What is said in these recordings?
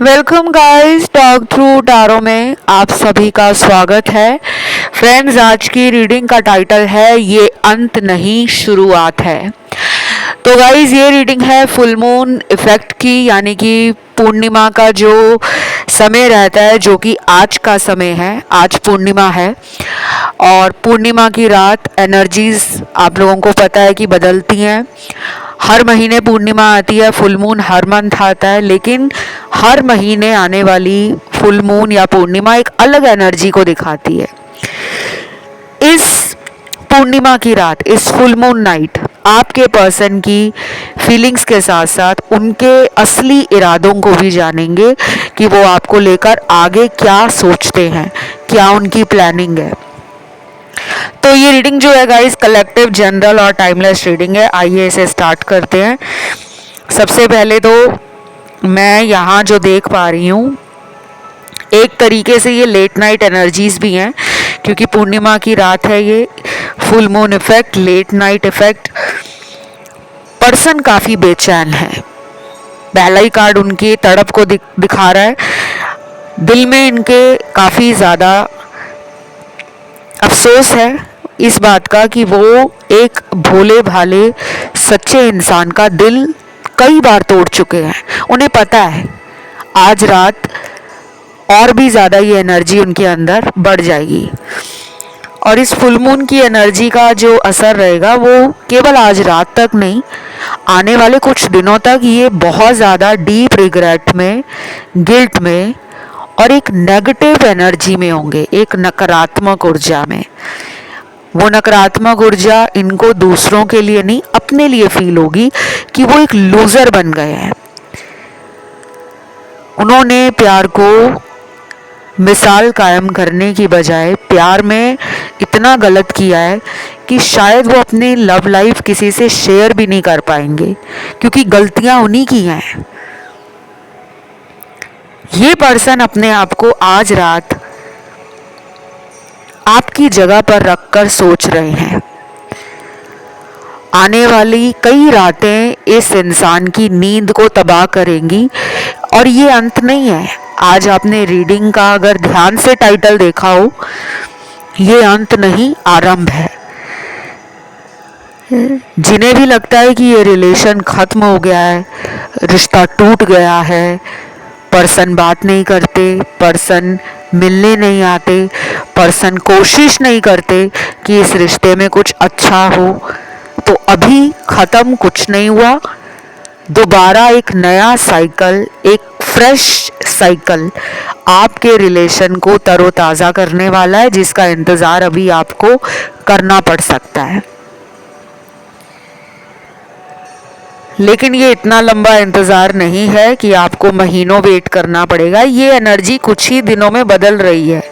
Welcome guys, talk through tarot में आप सभी का स्वागत है। फ्रेंड्स, आज की रीडिंग का टाइटल है ये अंत नहीं शुरुआत है। तो गाइस, ये रीडिंग है फुल मून इफेक्ट की, यानी कि पूर्णिमा का जो समय रहता है, जो कि आज का समय है। आज पूर्णिमा है और पूर्णिमा की रात एनर्जीज आप लोगों को पता है कि बदलती हैं। हर महीने पूर्णिमा आती है, फुल मून हर मंथ आता है, लेकिन हर महीने आने वाली फुल मून या पूर्णिमा एक अलग एनर्जी को दिखाती है। इस पूर्णिमा की रात, इस फुल मून नाइट, आपके पर्सन की फीलिंग्स के साथ साथ उनके असली इरादों को भी जानेंगे कि वो आपको लेकर आगे क्या सोचते हैं, क्या उनकी प्लानिंग है। तो ये रीडिंग जो है गाइस, कलेक्टिव, जनरल और टाइमलेस रीडिंग है। आइए इसे स्टार्ट करते हैं। सबसे पहले तो मैं यहाँ जो देख पा रही हूँ, एक तरीके से ये लेट नाइट एनर्जीज भी हैं, क्योंकि पूर्णिमा की रात है। ये full moon effect, late night effect. Person काफ़ी बेचैन है। पहला ही कार्ड उनकी तड़प को दिखा रहा है। दिल में इनके काफ़ी ज़्यादा अफसोस है इस बात का कि वो एक भोले भाले सच्चे इंसान का दिल कई बार तोड़ चुके हैं। उन्हें पता है आज रात और भी ज़्यादा ये एनर्जी उनके अंदर बढ़ जाएगी, और इस फुल मून की एनर्जी का जो असर रहेगा वो केवल आज रात तक नहीं, आने वाले कुछ दिनों तक ये बहुत ज़्यादा डीप रिग्रेट में, गिल्ट में और एक नेगेटिव एनर्जी में होंगे, एक नकारात्मक ऊर्जा में। वो नकारात्मक ऊर्जा इनको दूसरों के लिए नहीं, अपने लिए फील होगी कि वो एक लूजर बन गए हैं। उन्होंने प्यार को मिसाल कायम करने की बजाय प्यार में इतना गलत किया है कि शायद वो अपनी लव लाइफ किसी से शेयर भी नहीं कर पाएंगे, क्योंकि गलतियां उन्हीं की हैं। ये पर्सन अपने आप को आज रात आपकी जगह पर रखकर सोच रहे हैं। आने वाली कई रातें इस इंसान की नींद को तबाह करेंगी, और ये अंत नहीं है। आज आपने रीडिंग का अगर ध्यान से टाइटल देखा हो, ये अंत नहीं, आरंभ है। जिन्हें भी लगता है कि ये रिलेशन खत्म हो गया है, रिश्ता टूट गया है, पर्सन बात नहीं करते, पर्सन मिलने नहीं आते, पर्सन कोशिश नहीं करते कि इस रिश्ते में कुछ अच्छा हो, तो अभी खत्म कुछ नहीं हुआ। दोबारा एक नया साइकिल, एक फ्रेश साइकिल आपके रिलेशन को तरोताज़ा करने वाला है, जिसका इंतज़ार अभी आपको करना पड़ सकता है। लेकिन ये इतना लंबा इंतज़ार नहीं है कि आपको महीनों वेट करना पड़ेगा। ये एनर्जी कुछ ही दिनों में बदल रही है।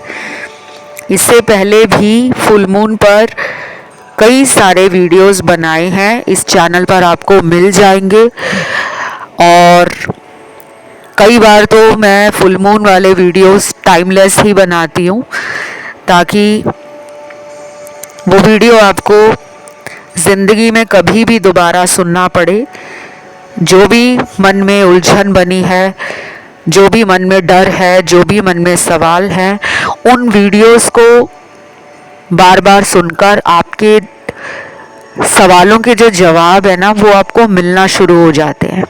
इससे पहले भी फुल मून पर कई सारे वीडियोस बनाए हैं, इस चैनल पर आपको मिल जाएंगे। और कई बार तो मैं फुल मून वाले वीडियोस टाइमलेस ही बनाती हूँ, ताकि वो वीडियो आपको ज़िंदगी में कभी भी दोबारा सुनना पड़े। जो भी मन में उलझन बनी है, जो भी मन में डर है, जो भी मन में सवाल हैं, उन वीडियोस को बार बार सुनकर आपके सवालों के जो जवाब है ना, वो आपको मिलना शुरू हो जाते हैं।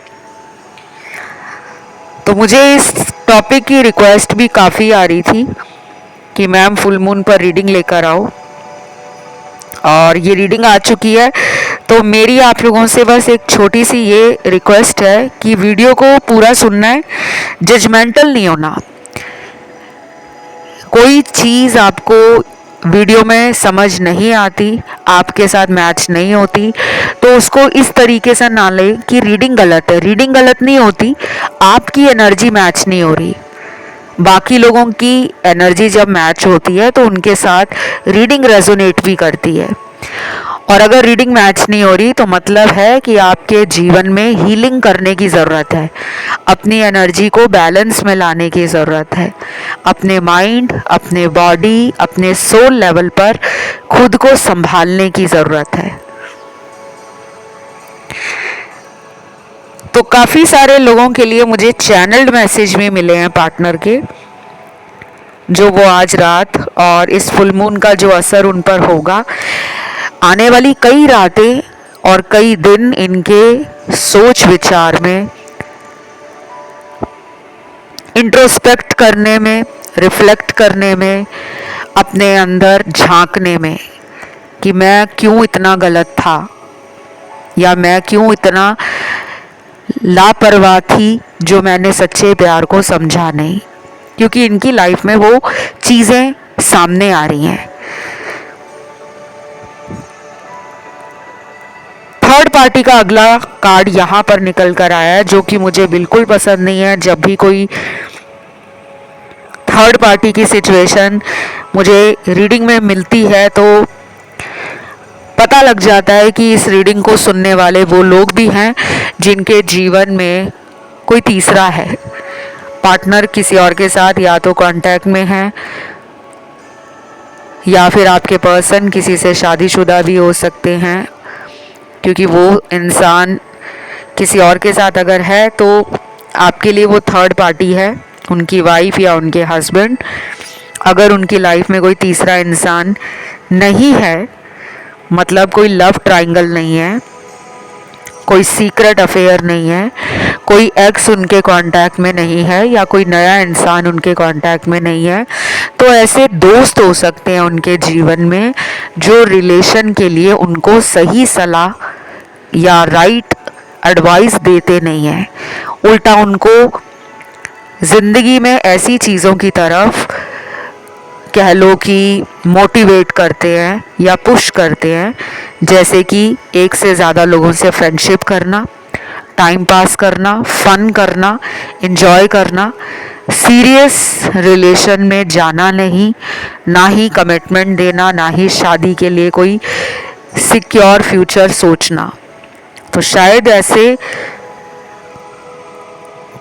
तो मुझे इस टॉपिक की रिक्वेस्ट भी काफ़ी आ रही थी कि मैम फुल मून पर रीडिंग लेकर आओ, और ये रीडिंग आ चुकी है। तो मेरी आप लोगों से बस एक छोटी सी ये रिक्वेस्ट है कि वीडियो को पूरा सुनना है, जजमेंटल नहीं होना। कोई चीज़ आपको वीडियो में समझ नहीं आती, आपके साथ मैच नहीं होती, तो उसको इस तरीके से ना ले कि रीडिंग गलत है। रीडिंग गलत नहीं होती, आपकी एनर्जी मैच नहीं हो रही। बाकी लोगों की एनर्जी जब मैच होती है तो उनके साथ रीडिंग रेजोनेट भी करती है। और अगर रीडिंग मैच नहीं हो रही तो मतलब है कि आपके जीवन में हीलिंग करने की ज़रूरत है, अपनी एनर्जी को बैलेंस में लाने की ज़रूरत है, अपने माइंड, अपने बॉडी, अपने सोल लेवल पर खुद को संभालने की ज़रूरत है। तो काफ़ी सारे लोगों के लिए मुझे चैनल्ड मैसेज भी मिले हैं पार्टनर के, जो वो आज रात और इस फुल मून का जो असर उन पर होगा, आने वाली कई रातें और कई दिन इनके सोच विचार में, इंट्रोस्पेक्ट करने में, रिफ्लेक्ट करने में, अपने अंदर झांकने में कि मैं क्यों इतना गलत था या मैं क्यों इतना लापरवाह थी जो मैंने सच्चे प्यार को समझा नहीं, क्योंकि इनकी लाइफ में वो चीज़ें सामने आ रही हैं। थर्ड पार्टी का अगला कार्ड यहाँ पर निकल कर आया है, जो कि मुझे बिल्कुल पसंद नहीं है। जब भी कोई थर्ड पार्टी की सिचुएशन मुझे रीडिंग में मिलती है तो पता लग जाता है कि इस रीडिंग को सुनने वाले वो लोग भी हैं जिनके जीवन में कोई तीसरा है, पार्टनर किसी और के साथ या तो कांटेक्ट में है, या फिर आपके पर्सन किसी से शादीशुदा भी हो सकते हैं, क्योंकि वो इंसान किसी और के साथ अगर है तो आपके लिए वो थर्ड पार्टी है, उनकी वाइफ या उनके हस्बैंड। अगर उनकी लाइफ में कोई तीसरा इंसान नहीं है, मतलब कोई लव ट्रायंगल नहीं है, कोई सीक्रेट अफेयर नहीं है, कोई एक्स उनके कांटेक्ट में नहीं है या कोई नया इंसान उनके कांटेक्ट में नहीं है, तो ऐसे दोस्त हो सकते हैं उनके जीवन में जो रिलेशन के लिए उनको सही सलाह या राइट एडवाइस देते नहीं हैं, उल्टा उनको ज़िंदगी में ऐसी चीज़ों की तरफ कह लो कि मोटिवेट करते हैं या पुश करते हैं, जैसे कि एक से ज़्यादा लोगों से फ्रेंडशिप करना, टाइम पास करना, फन करना, एंजॉय करना, सीरियस रिलेशन में जाना नहीं, ना ही कमिटमेंट देना, ना ही शादी के लिए कोई सिक्योर फ्यूचर सोचना। तो शायद ऐसे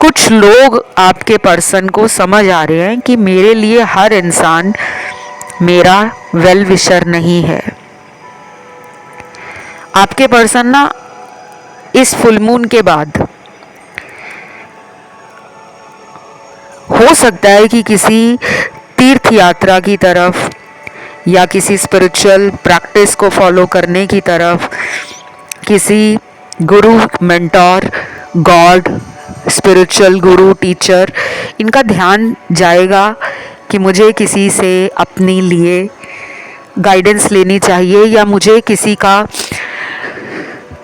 कुछ लोग आपके पर्सन को समझ आ रहे हैं कि मेरे लिए हर इंसान मेरा वेल विशर नहीं है। आपके पर्सन ना इस फुल मून के बाद हो सकता है कि किसी तीर्थ यात्रा की तरफ या किसी स्पिरिचुअल प्रैक्टिस को फॉलो करने की तरफ, किसी गुरु, मेंटोर, गॉड, स्पिरिचुअल गुरु, टीचर, इनका ध्यान जाएगा कि मुझे किसी से अपने लिए गाइडेंस लेनी चाहिए या मुझे किसी का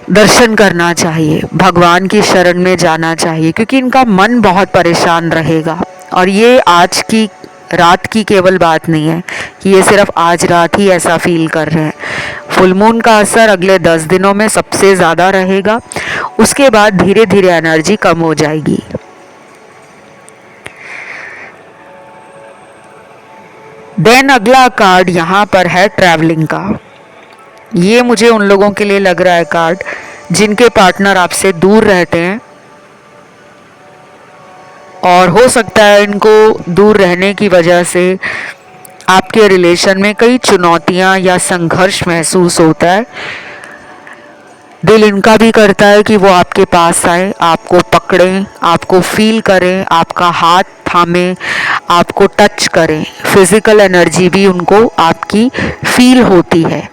दर्शन करना चाहिए, भगवान की शरण में जाना चाहिए, क्योंकि इनका मन बहुत परेशान रहेगा। और ये आज की रात की केवल बात नहीं है कि ये सिर्फ आज रात ही ऐसा फील कर रहे हैं। फुल मून का असर अगले 10 दिनों में सबसे ज़्यादा रहेगा, उसके बाद धीरे धीरे एनर्जी कम हो जाएगी। देन अगला कार्ड यहाँ पर है ट्रैवलिंग का। ये मुझे उन लोगों के लिए लग रहा है कार्ड जिनके पार्टनर आपसे दूर रहते हैं, और हो सकता है इनको दूर रहने की वजह से आपके रिलेशन में कई चुनौतियां या संघर्ष महसूस होता है। दिल इनका भी करता है कि वो आपके पास आए, आपको पकड़ें, आपको फील करें, आपका हाथ थामे, आपको टच करें। फिजिकल एनर्जी भी उनको आपकी फील होती है,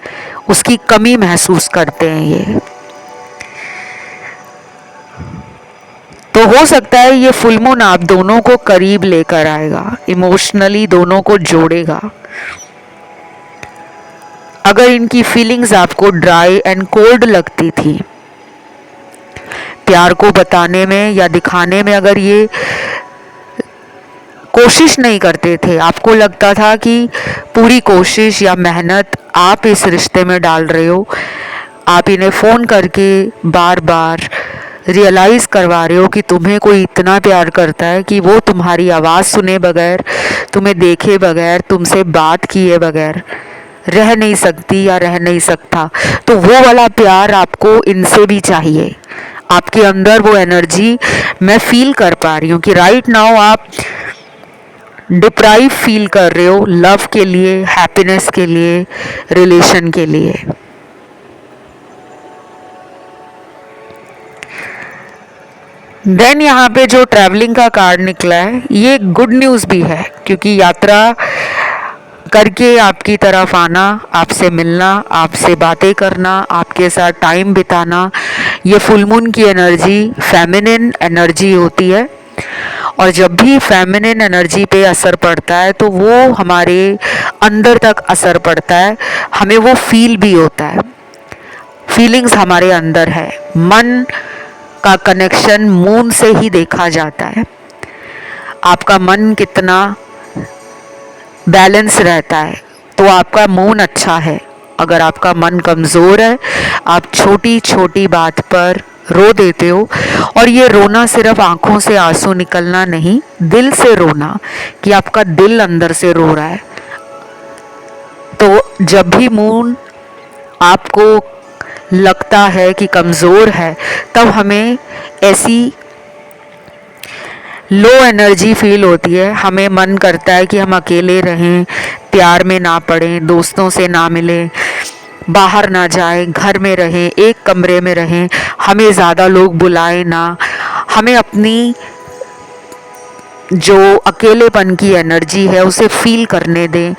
उसकी कमी महसूस करते हैं ये। तो हो सकता है ये फुल मून आप दोनों को करीब लेकर आएगा, इमोशनली दोनों को जोड़ेगा। अगर इनकी फीलिंग्स आपको ड्राई एंड कोल्ड लगती थी, प्यार को बताने में या दिखाने में अगर ये कोशिश नहीं करते थे, आपको लगता था कि पूरी कोशिश या मेहनत आप इस रिश्ते में डाल रहे हो, आप इन्हें फ़ोन करके बार बार रियलाइज़ करवा रहे हो कि तुम्हें कोई इतना प्यार करता है कि वो तुम्हारी आवाज़ सुने बगैर, तुम्हें देखे बगैर, तुमसे बात किए बगैर रह नहीं सकती या रह नहीं सकता, तो वो वाला प्यार आपको इनसे भी चाहिए। आपके अंदर वो एनर्जी मैं फील कर पा रही हूँ कि राइट नाउ आप डिप्राइव फील कर रहे हो लव के लिए, हैप्पीनेस के लिए, रिलेशन के लिए। देन यहाँ पे जो ट्रैवलिंग का कार्ड निकला है ये गुड न्यूज़ भी है, क्योंकि यात्रा करके आपकी तरफ आना, आपसे मिलना, आपसे बातें करना, आपके साथ टाइम बिताना, ये फुल मून की एनर्जी फेमिनिन एनर्जी होती है। और जब भी फेमिनिन एनर्जी पे असर पड़ता है तो वो हमारे अंदर तक असर पड़ता है, हमें वो फील भी होता है, फीलिंग्स हमारे अंदर है। मन का कनेक्शन मून से ही देखा जाता है। आपका मन कितना बैलेंस रहता है तो आपका मून अच्छा है। अगर आपका मन कमज़ोर है, आप छोटी छोटी बात पर रो देते हो, और ये रोना सिर्फ आंखों से आंसू निकलना नहीं, दिल से रोना, कि आपका दिल अंदर से रो रहा है। तो जब भी मून आपको लगता है कि कमज़ोर है, तब हमें ऐसी लो एनर्जी फील होती है, हमें मन करता है कि हम अकेले रहें, प्यार में ना पड़ें, दोस्तों से ना मिलें, बाहर ना जाएं, घर में रहें, एक कमरे में रहें, हमें ज़्यादा लोग बुलाएं ना, हमें अपनी जो अकेलेपन की एनर्जी है उसे फील करने दें।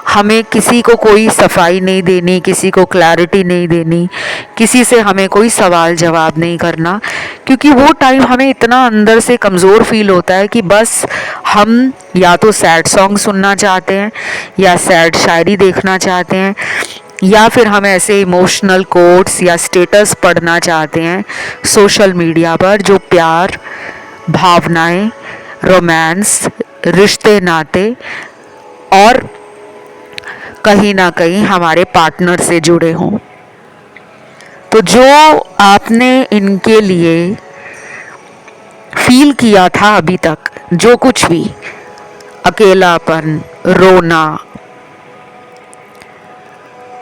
हमें किसी को कोई सफाई नहीं देनी, किसी को क्लैरिटी नहीं देनी, किसी से हमें कोई सवाल जवाब नहीं करना, क्योंकि वो टाइम हमें इतना अंदर से कमज़ोर फील होता है कि बस हम या तो सैड सॉन्ग सुनना चाहते हैं, या सैड शायरी देखना चाहते हैं, या फिर हम ऐसे इमोशनल कोट्स या स्टेटस पढ़ना चाहते हैं सोशल मीडिया पर, जो प्यार, भावनाएं, रोमांस, रिश्ते नाते और कहीं ना कहीं हमारे पार्टनर से जुड़े हों। तो जो आपने इनके लिए फील किया था अभी तक, जो कुछ भी, अकेलापन, रोना,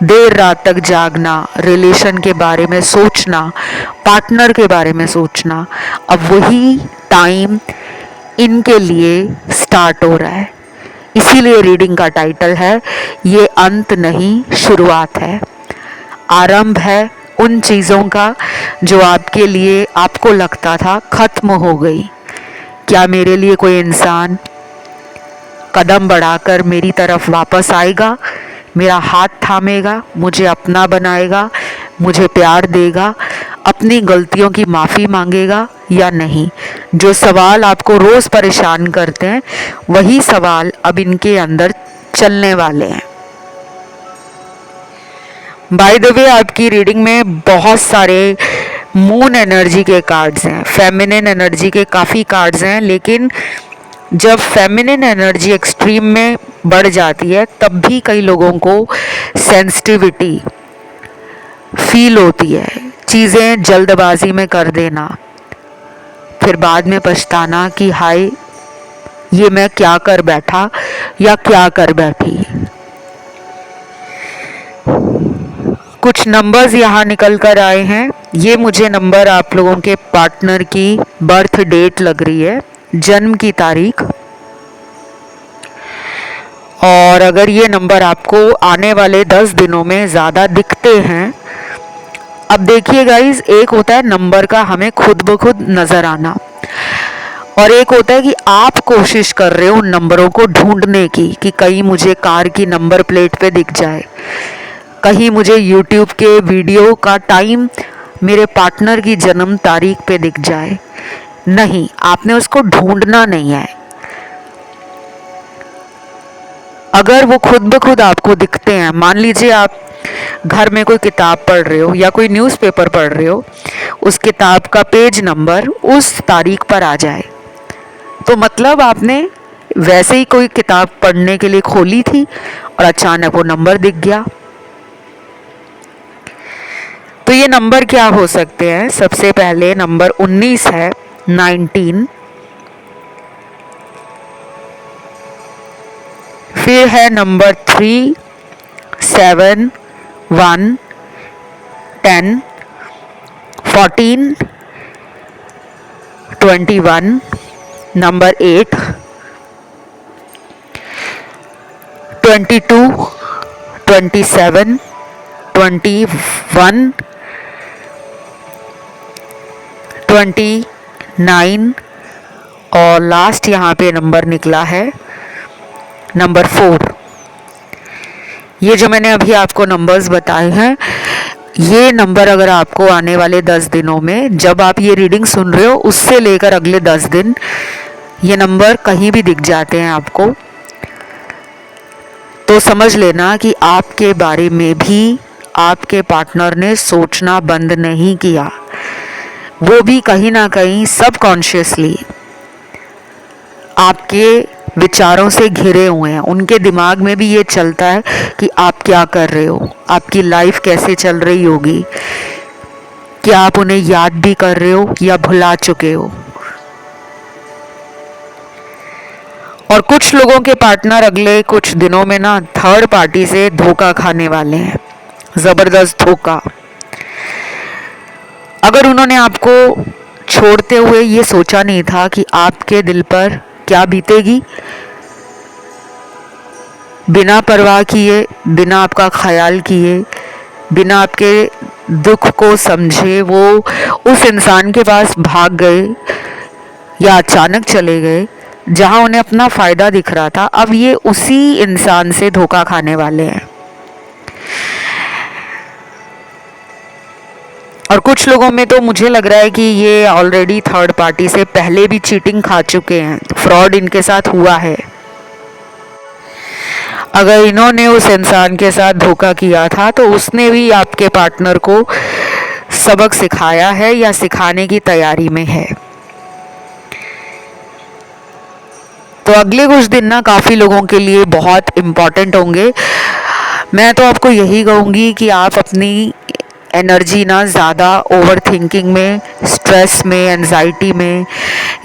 देर रात तक जागना, रिलेशन के बारे में सोचना, पार्टनर के बारे में सोचना, अब वही टाइम इनके लिए स्टार्ट हो रहा है। इसीलिए रीडिंग का टाइटल है ये अंत नहीं शुरुआत है। आरंभ है उन चीज़ों का जो आपके लिए, आपको लगता था खत्म हो गई। क्या मेरे लिए कोई इंसान कदम बढ़ाकर मेरी तरफ वापस आएगा, मेरा हाथ थामेगा, मुझे अपना बनाएगा, मुझे प्यार देगा, अपनी गलतियों की माफ़ी मांगेगा या नहीं? जो सवाल आपको रोज़ परेशान करते हैं, वही सवाल अब इनके अंदर चलने वाले हैं। बाय द वे, आपकी रीडिंग में बहुत सारे मून एनर्जी के कार्ड्स हैं, फेमिनिन एनर्जी के काफ़ी कार्ड्स हैं, लेकिन जब फेमिनिन एनर्जी एक्सट्रीम में बढ़ जाती है तब भी कई लोगों को सेंसिटिविटी फील होती है, चीज़ें जल्दबाजी में कर देना, फिर बाद में पछताना कि हाय ये मैं क्या कर बैठा या क्या कर बैठी। कुछ नंबर्स यहाँ निकल कर आए हैं। ये मुझे नंबर आप लोगों के पार्टनर की बर्थ डेट लग रही है, जन्म की तारीख। और अगर ये नंबर आपको आने वाले 10 दिनों में ज़्यादा दिखते हैं, अब देखिए गाइज, एक होता है नंबर का हमें खुद ब खुद नज़र आना, और एक होता है कि आप कोशिश कर रहे हो उन नंबरों को ढूंढने की, कि कहीं मुझे कार की नंबर प्लेट पे दिख जाए, कहीं मुझे यूट्यूब के वीडियो का टाइम मेरे पार्टनर की जन्म तारीख पे दिख जाए। नहीं, आपने उसको ढूंढना नहीं है। अगर वो खुद ब खुद आपको दिखते हैं, मान लीजिए आप घर में कोई किताब पढ़ रहे हो या कोई न्यूज़पेपर पढ़ रहे हो, उस किताब का पेज नंबर उस तारीख पर आ जाए, तो मतलब आपने वैसे ही कोई किताब पढ़ने के लिए खोली थी और अचानक वो नंबर दिख गया। तो ये नंबर क्या हो सकते हैं? सबसे पहले नंबर 19 है, 19, फिर है नंबर 3, 7, 1, 10, 14, 21, नंबर 8, 22, 27, 21, 29, 9 और लास्ट यहाँ पे नंबर निकला है नंबर 4। ये जो मैंने अभी आपको नंबर्स बताए हैं, ये नंबर अगर आपको आने वाले 10 दिनों में, जब आप ये रीडिंग सुन रहे हो उससे लेकर अगले 10 दिन, ये नंबर कहीं भी दिख जाते हैं आपको, तो समझ लेना कि आपके बारे में भी आपके पार्टनर ने सोचना बंद नहीं किया। वो भी कहीं ना कहीं सबकॉन्शियसली आपके विचारों से घिरे हुए हैं। उनके दिमाग में भी ये चलता है कि आप क्या कर रहे हो, आपकी लाइफ कैसे चल रही होगी, क्या आप उन्हें याद भी कर रहे हो या भुला चुके हो। और कुछ लोगों के पार्टनर अगले कुछ दिनों में ना थर्ड पार्टी से धोखा खाने वाले हैं, जबरदस्त धोखा। अगर उन्होंने आपको छोड़ते हुए ये सोचा नहीं था कि आपके दिल पर क्या बीतेगी, बिना परवाह किए, बिना आपका ख्याल किए, बिना आपके दुख को समझे वो उस इंसान के पास भाग गए या अचानक चले गए जहां उन्हें अपना फ़ायदा दिख रहा था, अब ये उसी इंसान से धोखा खाने वाले हैं। और कुछ लोगों में तो मुझे लग रहा है कि ये ऑलरेडी थर्ड पार्टी से पहले भी चीटिंग खा चुके हैं, फ्रॉड इनके साथ हुआ है। अगर इन्होंने उस इंसान के साथ धोखा किया था तो उसने भी आपके पार्टनर को सबक सिखाया है या सिखाने की तैयारी में है। तो अगले कुछ दिन ना काफ़ी लोगों के लिए बहुत इम्पॉर्टेंट होंगे। मैं तो आपको यही कहूँगी कि आप अपनी एनर्जी ना ज़्यादा ओवर थिंकिंग में, स्ट्रेस में, एंजाइटी में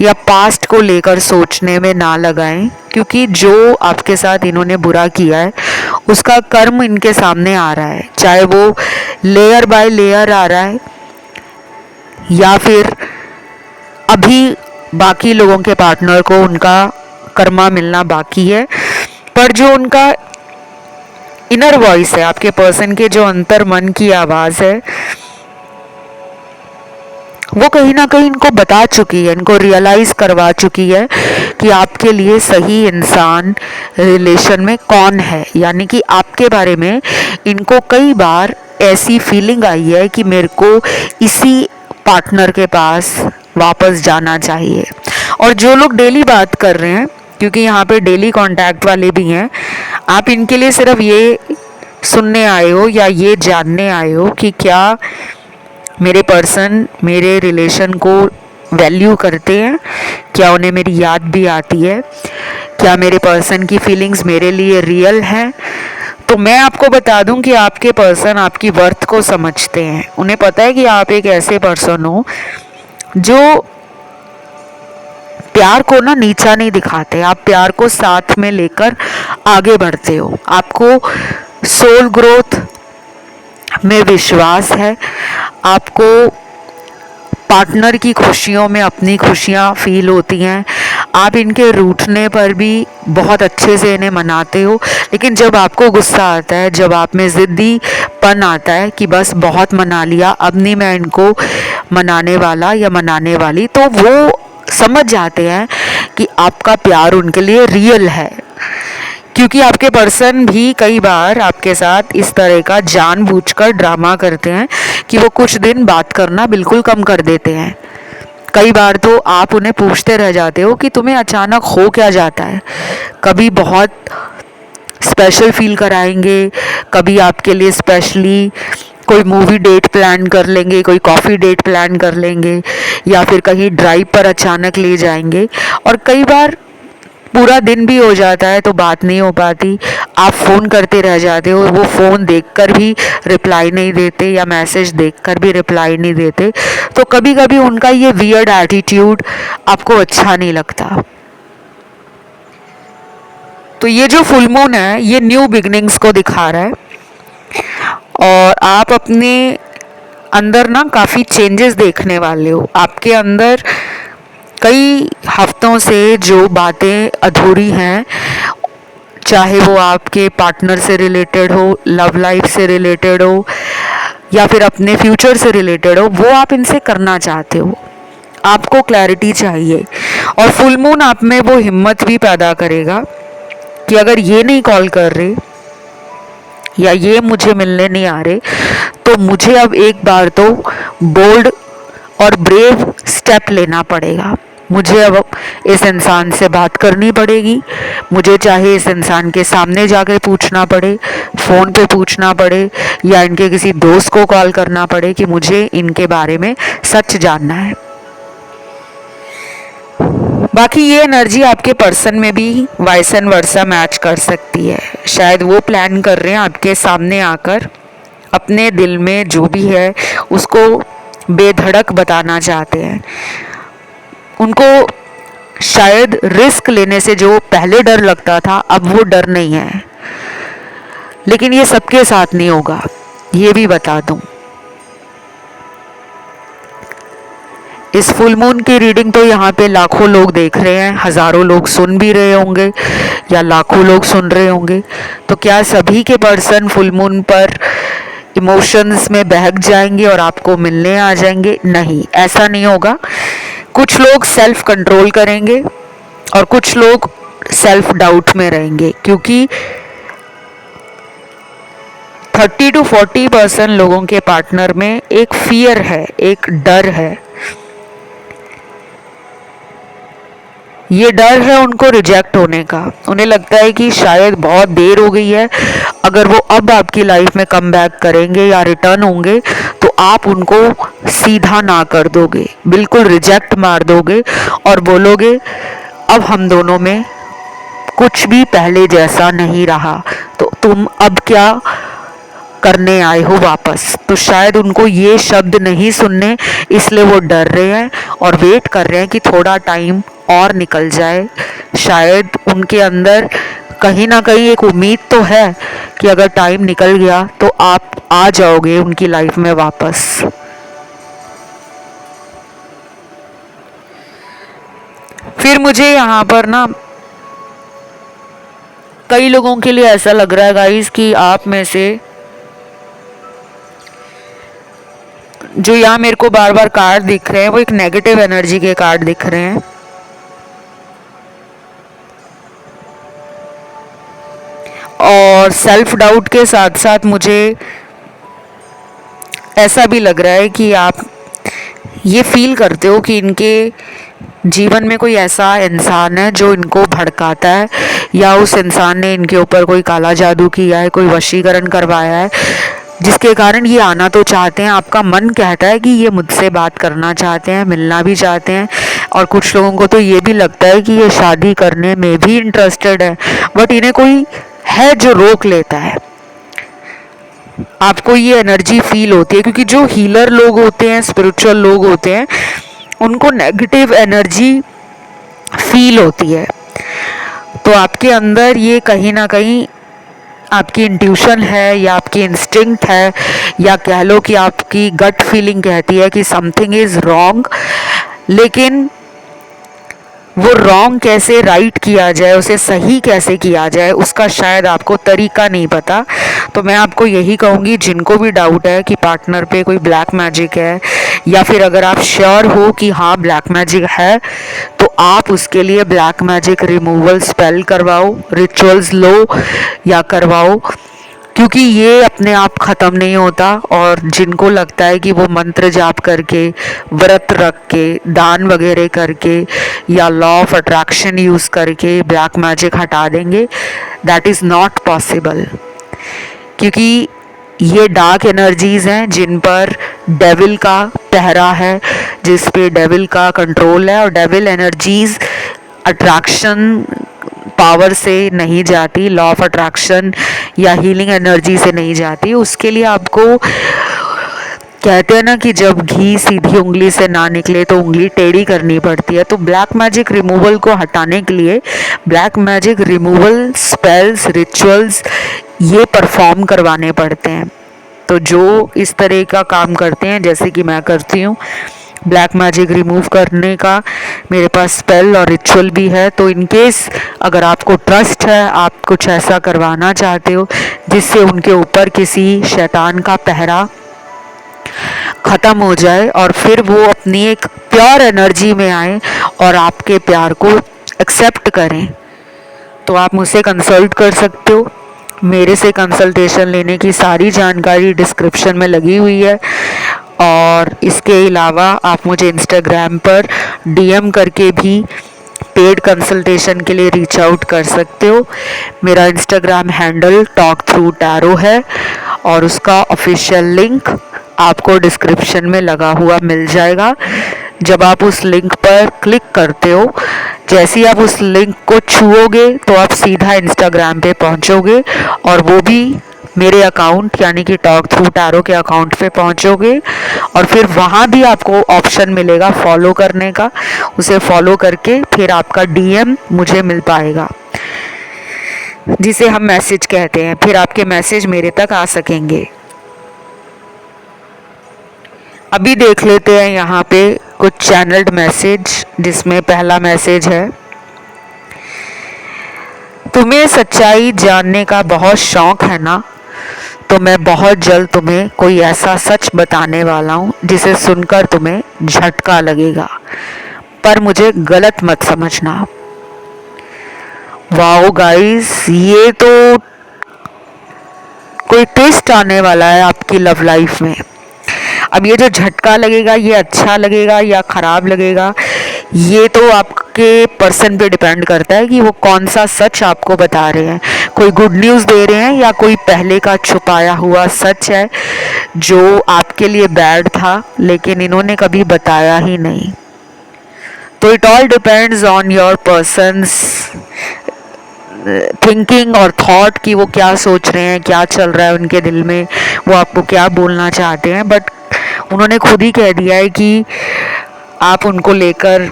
या पास्ट को लेकर सोचने में ना लगाएं, क्योंकि जो आपके साथ इन्होंने बुरा किया है उसका कर्म इनके सामने आ रहा है, चाहे वो लेयर बाय लेयर आ रहा है या फिर अभी बाकी लोगों के पार्टनर को उनका कर्मा मिलना बाकी है। पर जो उनका इनर वॉइस है, आपके पर्सन के जो अंतर मन की आवाज़ है, वो कहीं ना कहीं इनको बता चुकी है, इनको रियलाइज़ करवा चुकी है कि आपके लिए सही इंसान रिलेशन में कौन है। यानी कि आपके बारे में इनको कई बार ऐसी फीलिंग आई है कि मेरे को इसी पार्टनर के पास वापस जाना चाहिए। और जो लोग डेली बात कर रहे हैं, क्योंकि यहाँ पे डेली कांटेक्ट वाले भी हैं, आप इनके लिए सिर्फ ये सुनने आए हो या ये जानने आए हो कि क्या मेरे पर्सन मेरे रिलेशन को वैल्यू करते हैं, क्या उन्हें मेरी याद भी आती है, क्या मेरे पर्सन की फीलिंग्स मेरे लिए रियल हैं। तो मैं आपको बता दूं कि आपके पर्सन आपकी वर्थ को समझते हैं। उन्हें पता है कि आप एक ऐसे पर्सन हो जो प्यार को ना नीचा नहीं दिखाते, आप प्यार को साथ में लेकर आगे बढ़ते हो। आपको सोल ग्रोथ में विश्वास है, आपको पार्टनर की खुशियों में अपनी खुशियाँ फील होती हैं। आप इनके रूठने पर भी बहुत अच्छे से इन्हें मनाते हो, लेकिन जब आपको गुस्सा आता है, जब आप में ज़िद्दीपन आता है कि बस बहुत मना लिया, अब नहीं मैं इनको मनाने वाला या मनाने वाली, तो वो समझ जाते हैं कि आपका प्यार उनके लिए रियल है। क्योंकि आपके पर्सन भी कई बार आपके साथ इस तरह का जानबूझकर ड्रामा करते हैं कि वो कुछ दिन बात करना बिल्कुल कम कर देते हैं। कई बार तो आप उन्हें पूछते रह जाते हो कि तुम्हें अचानक हो क्या जाता है। कभी बहुत स्पेशल फील कराएंगे, कभी आपके लिए स्पेशली कोई मूवी डेट प्लान कर लेंगे, कोई कॉफ़ी डेट प्लान कर लेंगे या फिर कहीं ड्राइव पर अचानक ले जाएंगे। और कई बार पूरा दिन भी हो जाता है तो बात नहीं हो पाती, आप फ़ोन करते रह जाते हो, वो फ़ोन देखकर भी रिप्लाई नहीं देते या मैसेज देखकर भी रिप्लाई नहीं देते। तो कभी कभी उनका ये वियर्ड एटीट्यूड आपको अच्छा नहीं लगता। तो ये जो फुल मून है ये न्यू बिगनिंग्स को दिखा रहा है और आप अपने अंदर ना काफ़ी चेंजेस देखने वाले हो। आपके अंदर कई हफ्तों से जो बातें अधूरी हैं, चाहे वो आपके पार्टनर से रिलेटेड हो, लव लाइफ से रिलेटेड हो या फिर अपने फ्यूचर से रिलेटेड हो, वो आप इनसे करना चाहते हो। आपको क्लैरिटी चाहिए। और फुल मून आप में वो हिम्मत भी पैदा करेगा कि अगर ये नहीं कॉल कर रहे या ये मुझे मिलने नहीं आ रहे, तो मुझे अब एक बार तो बोल्ड और ब्रेव स्टेप लेना पड़ेगा। मुझे अब इस इंसान से बात करनी पड़ेगी। मुझे चाहे इस इंसान के सामने जाकर पूछना पड़े, फ़ोन पे पूछना पड़े, या इनके किसी दोस्त को कॉल करना पड़े कि मुझे इनके बारे में सच जानना है। बाकी ये एनर्जी आपके पर्सन में भी वाइस एंड वर्सा मैच कर सकती है। शायद वो प्लान कर रहे हैं आपके सामने आकर अपने दिल में जो भी है उसको बेधड़क बताना चाहते हैं। उनको शायद रिस्क लेने से जो पहले डर लगता था अब वो डर नहीं है। लेकिन ये सबके साथ नहीं होगा, ये भी बता दूं। इस फुल मून की रीडिंग तो यहाँ पे लाखों लोग देख रहे हैं, हज़ारों लोग सुन भी रहे होंगे या लाखों लोग सुन रहे होंगे। तो क्या सभी के पर्सन फुल मून पर इमोशंस में बहक जाएंगे और आपको मिलने आ जाएंगे? नहीं, ऐसा नहीं होगा। कुछ लोग सेल्फ कंट्रोल करेंगे और कुछ लोग सेल्फ डाउट में रहेंगे, क्योंकि 30 to 40% लोगों के पार्टनर में एक फियर है, एक डर है। ये डर है उनको रिजेक्ट होने का। उन्हें लगता है कि शायद बहुत देर हो गई है, अगर वो अब आपकी लाइफ में कम बैक करेंगे या रिटर्न होंगे तो आप उनको सीधा ना कर दोगे, बिल्कुल रिजेक्ट मार दोगे और बोलोगे अब हम दोनों में कुछ भी पहले जैसा नहीं रहा, तो तुम अब क्या करने आए हो वापस। तो शायद उनको ये शब्द नहीं सुनने, इसलिए वो डर रहे हैं और वेट कर रहे हैं कि थोड़ा टाइम और निकल जाए। शायद उनके अंदर कहीं ना कहीं एक उम्मीद तो है कि अगर टाइम निकल गया तो आप आ जाओगे उनकी लाइफ में वापस। फिर मुझे यहाँ पर ना कई लोगों के लिए ऐसा लग रहा है गाइस कि आप में से जो यहाँ मेरे को बार बार कार्ड दिख रहे हैं वो एक नेगेटिव एनर्जी के कार्ड दिख रहे हैं। और सेल्फ डाउट के साथ साथ मुझे ऐसा भी लग रहा है कि आप ये फील करते हो कि इनके जीवन में कोई ऐसा इंसान है जो इनको भड़काता है, या उस इंसान ने इनके ऊपर कोई काला जादू किया है, कोई वशीकरण करवाया है, जिसके कारण ये आना तो चाहते हैं। आपका मन कहता है कि ये मुझसे बात करना चाहते हैं, मिलना भी चाहते हैं, और कुछ लोगों को तो ये भी लगता है कि ये शादी करने में भी इंटरेस्टेड है, बट इन्हें कोई है जो रोक लेता है। आपको ये एनर्जी फील होती है, क्योंकि जो हीलर लोग होते हैं, स्पिरिचुअल लोग होते हैं, उनको नेगेटिव एनर्जी फील होती है। तो आपके अंदर ये कहीं ना कहीं आपकी इंट्यूशन है या आपकी इंस्टिंक्ट है, या कह लो कि आपकी गट फीलिंग कहती है कि समथिंग इज रॉन्ग, लेकिन वो रॉन्ग कैसे राइट किया जाए, उसे सही कैसे किया जाए, उसका शायद आपको तरीका नहीं पता। तो मैं आपको यही कहूँगी, जिनको भी डाउट है कि पार्टनर पे कोई ब्लैक मैजिक है, या फिर अगर आप श्योर हो कि हाँ ब्लैक मैजिक है, तो आप उसके लिए ब्लैक मैजिक रिमूवल स्पेल करवाओ, रिचुअल्स लो या करवाओ, क्योंकि ये अपने आप ख़त्म नहीं होता। और जिनको लगता है कि वो मंत्र जाप करके, व्रत रख के, दान वगैरह करके या लॉ ऑफ अट्रैक्शन यूज़ करके ब्लैक मैजिक हटा देंगे, दैट इज़ नॉट पॉसिबल। क्योंकि ये डार्क एनर्जीज़ हैं जिन पर डेविल का पहरा है, जिस पे डेविल का कंट्रोल है, और डेविल एनर्जीज़ अट्रैक्शन पावर से नहीं जाती, लॉ ऑफ अट्रैक्शन या हीलिंग एनर्जी से नहीं जाती। उसके लिए आपको कहते हैं ना कि जब घी सीधी उंगली से ना निकले तो उंगली टेढ़ी करनी पड़ती है। तो ब्लैक मैजिक रिमूवल को हटाने के लिए black magic removal spells, rituals ये परफॉर्म करवाने पड़ते हैं। तो जो इस तरह का काम करते हैं, जैसे कि मैं करती हूँ, ब्लैक मैजिक रिमूव करने का मेरे पास स्पेल और रिचुअल भी है। तो इन केस अगर आपको ट्रस्ट है, आप कुछ ऐसा करवाना चाहते हो जिससे उनके ऊपर किसी शैतान का पहरा ख़त्म हो जाए और फिर वो अपनी एक प्योर एनर्जी में आए और आपके प्यार को एक्सेप्ट करें, तो आप मुझसे कंसल्ट कर सकते हो। मेरे से कंसल्टेशन लेने की सारी जानकारी डिस्क्रिप्शन में लगी हुई है। और इसके अलावा आप मुझे इंस्टाग्राम पर डीएम करके भी पेड कंसल्टेशन के लिए रीच आउट कर सकते हो। मेरा Instagram handle talk through tarot है और उसका ऑफिशियल लिंक आपको डिस्क्रिप्शन में लगा हुआ मिल जाएगा। जब आप उस लिंक पर क्लिक करते हो, जैसे ही आप उस लिंक को छुओगे तो आप सीधा इंस्टाग्राम पे पहुंचोगे और वो भी मेरे अकाउंट यानी कि टॉक थ्रू टैरो के अकाउंट पे पहुंचोगे और फिर वहाँ भी आपको ऑप्शन मिलेगा फॉलो करने का। उसे फॉलो करके फिर आपका डीएम मुझे मिल पाएगा, जिसे हम मैसेज कहते हैं। फिर आपके मैसेज मेरे तक आ सकेंगे। अभी देख लेते हैं यहाँ पे कुछ चैनल्ड मैसेज, जिसमें पहला मैसेज है, तुम्हें सच्चाई जानने का बहुत शौक है ना, तो मैं बहुत जल्द तुम्हें कोई ऐसा सच बताने वाला हूँ जिसे सुनकर तुम्हें झटका लगेगा, पर मुझे गलत मत समझना। वाओ गाइस, ये तो कोई ट्विस्ट आने वाला है आपकी लव लाइफ में। अब ये जो झटका लगेगा, ये अच्छा लगेगा या खराब लगेगा, ये तो आपके पर्सन पे डिपेंड करता है कि वो कौन सा सच आपको बता रहे हैं। कोई गुड न्यूज़ दे रहे हैं या कोई पहले का छुपाया हुआ सच है जो आपके लिए बैड था लेकिन इन्होंने कभी बताया ही नहीं। तो it all depends on your persons thinking और थॉट कि वो क्या सोच रहे हैं, क्या चल रहा है उनके दिल में, वो आपको क्या बोलना चाहते हैं। बट उन्होंने खुद ही कह दिया है कि आप उनको लेकर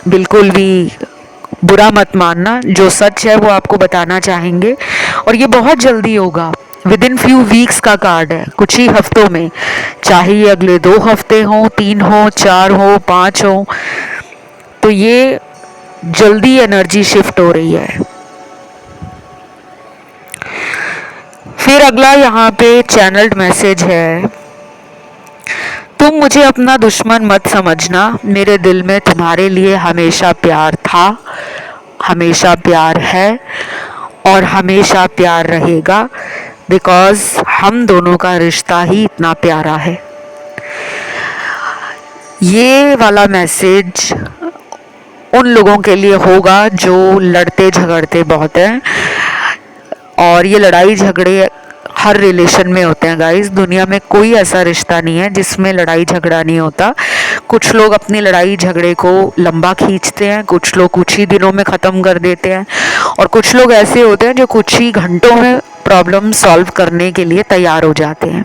बिल्कुल भी बुरा मत मानना, जो सच है वो आपको बताना चाहेंगे और ये बहुत जल्दी होगा। विद इन फ्यू वीक्स का कार्ड है, कुछ ही हफ्तों में, चाहे ये अगले 2 हफ्ते हो, 3 हो, 4 हो, 5 हो, तो ये जल्दी एनर्जी शिफ्ट हो रही है। फिर अगला यहाँ पे चैनल्ड मैसेज है, तुम मुझे अपना दुश्मन मत समझना, मेरे दिल में तुम्हारे लिए हमेशा प्यार था, हमेशा प्यार है और हमेशा प्यार रहेगा, बिकॉज हम दोनों का रिश्ता ही इतना प्यारा है। ये वाला मैसेज उन लोगों के लिए होगा जो लड़ते झगड़ते बहुत हैं, और ये लड़ाई झगड़े हर रिलेशन में होते हैं गाइस। दुनिया में कोई ऐसा रिश्ता नहीं है जिसमें लड़ाई झगड़ा नहीं होता। कुछ लोग अपनी लड़ाई झगड़े को लंबा खींचते हैं, कुछ लोग कुछ ही दिनों में ख़त्म कर देते हैं और कुछ लोग ऐसे होते हैं जो कुछ ही घंटों में प्रॉब्लम सॉल्व करने के लिए तैयार हो जाते हैं।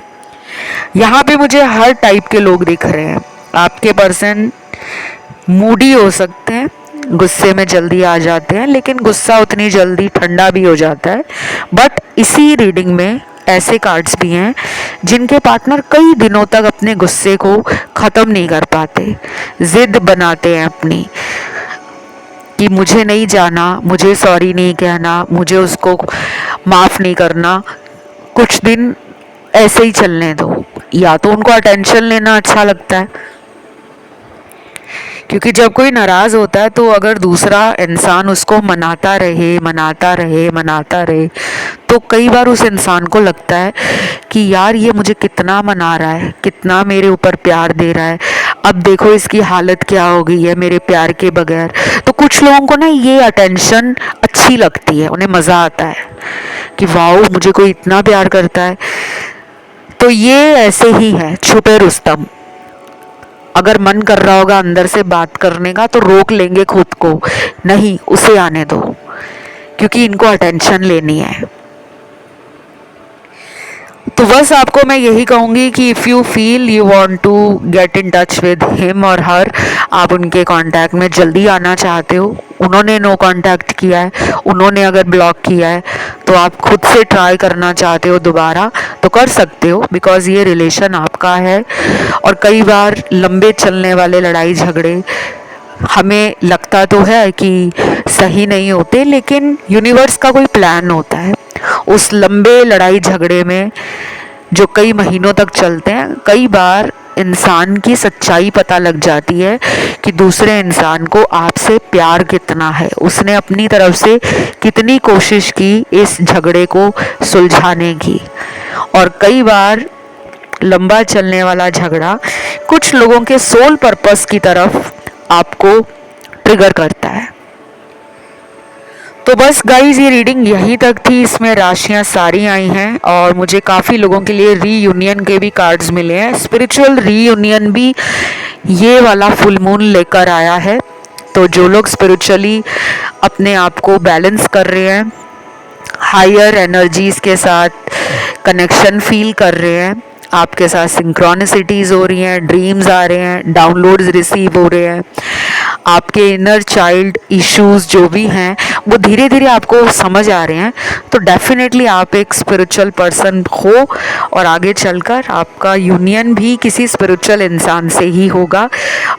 यहाँ पे मुझे हर टाइप के लोग दिख रहे हैं। आपके पर्सन मूडी हो सकते हैं, गुस्से में जल्दी आ जाते हैं, लेकिन गुस्सा उतनी जल्दी ठंडा भी हो जाता है। बट इसी रीडिंग में ऐसे कार्ड्स भी हैं जिनके पार्टनर कई दिनों तक अपने गुस्से को ख़त्म नहीं कर पाते, ज़िद बनाते हैं अपनी कि मुझे नहीं जाना, मुझे सॉरी नहीं कहना, मुझे उसको माफ़ नहीं करना, कुछ दिन ऐसे ही चलने दो। या तो उनको अटेंशन लेना अच्छा लगता है, क्योंकि जब कोई नाराज़ होता है तो अगर दूसरा इंसान उसको मनाता रहे मनाता रहे मनाता रहे, तो कई बार उस इंसान को लगता है कि यार ये मुझे कितना मना रहा है, कितना मेरे ऊपर प्यार दे रहा है, अब देखो इसकी हालत क्या हो गई है मेरे प्यार के बगैर। तो कुछ लोगों को ना ये अटेंशन अच्छी लगती है, उन्हें मज़ा आता है कि वाओ मुझे कोई इतना प्यार करता है। तो ये ऐसे ही है छुपे रुस्तम। अगर मन कर रहा होगा अंदर से बात करने का तो रोक लेंगे खुद को, नहीं उसे आने दो, क्योंकि इनको अटेंशन लेनी है। तो बस आपको मैं यही कहूँगी कि if you feel you want to get in touch with him और हर, आप उनके कांटेक्ट में जल्दी आना चाहते हो, उन्होंने नो कांटेक्ट किया है, उन्होंने अगर ब्लॉक किया है, तो आप खुद से ट्राई करना चाहते हो दोबारा तो कर सकते हो, बिकॉज़ ये रिलेशन आपका है। और कई बार लंबे चलने वाले लड़ाई झगड़े हमें लगता तो है कि सही नहीं होते, लेकिन यूनिवर्स का कोई प्लान होता है। उस लंबे लड़ाई झगड़े में जो कई महीनों तक चलते हैं, कई बार इंसान की सच्चाई पता लग जाती है कि दूसरे इंसान को आपसे प्यार कितना है, उसने अपनी तरफ से कितनी कोशिश की इस झगड़े को सुलझाने की। और कई बार लंबा चलने वाला झगड़ा कुछ लोगों के सोल पर्पस की तरफ आपको ट्रिगर करता है। तो बस गाइज ये रीडिंग यहीं तक थी, इसमें राशियां सारी आई हैं और मुझे काफ़ी लोगों के लिए रीयूनियन के भी कार्ड्स मिले हैं। स्पिरिचुअल रीयूनियन भी ये वाला फुल मून लेकर आया है। तो जो लोग स्पिरिचुअली अपने आप को बैलेंस कर रहे हैं, हायर एनर्जीज के साथ कनेक्शन फील कर रहे हैं, आपके साथ सिंक्रोनिसिटीज़ हो रही हैं, ड्रीम्स आ रहे हैं, डाउनलोड्स रिसीव हो रहे हैं, आपके इनर चाइल्ड इश्यूज जो भी हैं वो धीरे धीरे आपको समझ आ रहे हैं, तो डेफिनेटली आप एक स्पिरिचुअल पर्सन हो और आगे चलकर आपका यूनियन भी किसी स्पिरिचुअल इंसान से ही होगा।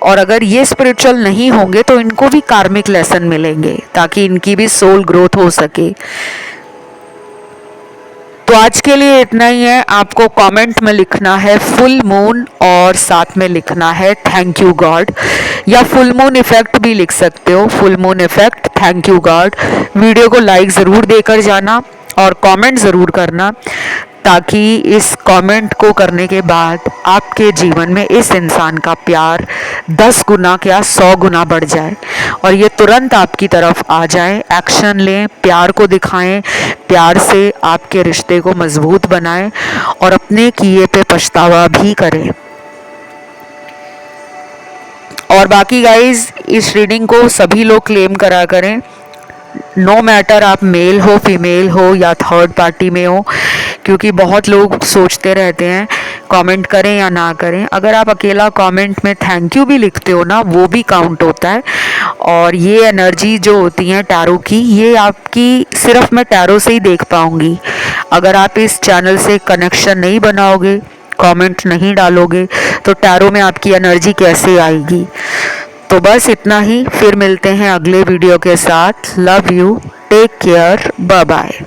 और अगर ये स्पिरिचुअल नहीं होंगे तो इनको भी कार्मिक लेसन मिलेंगे ताकि इनकी भी सोल ग्रोथ हो सके। तो आज के लिए इतना ही है। आपको कमेंट में लिखना है फुल मून और साथ में लिखना है थैंक यू गॉड, या फुल मून इफेक्ट भी लिख सकते हो, full moon effect thank you God. Video को लाइक ज़रूर देकर जाना और कमेंट ज़रूर करना, ताकि इस कमेंट को करने के बाद आपके जीवन में इस इंसान का प्यार 10 गुना क्या 100 गुना बढ़ जाए और ये तुरंत आपकी तरफ आ जाए। एक्शन लें, प्यार को दिखाएं, प्यार से आपके रिश्ते को मजबूत बनाएं और अपने किए पे पछतावा भी करें। और बाकी गाइज इस रीडिंग को सभी लोग क्लेम करा करें, नो मैटर आप मेल हो, फीमेल हो या थर्ड पार्टी में हो, क्योंकि बहुत लोग सोचते रहते हैं कमेंट करें या ना करें। अगर आप अकेला कमेंट में थैंक यू भी लिखते हो ना, वो भी काउंट होता है। और ये एनर्जी जो होती है टैरो की, ये आपकी सिर्फ मैं टैरो से ही देख पाऊंगी। अगर आप इस चैनल से कनेक्शन नहीं बनाओगे, कमेंट नहीं डालोगे, तो टैरो में आपकी एनर्जी कैसे आएगी। तो बस इतना ही, फिर मिलते हैं अगले वीडियो के साथ। Love you, take care, bye bye.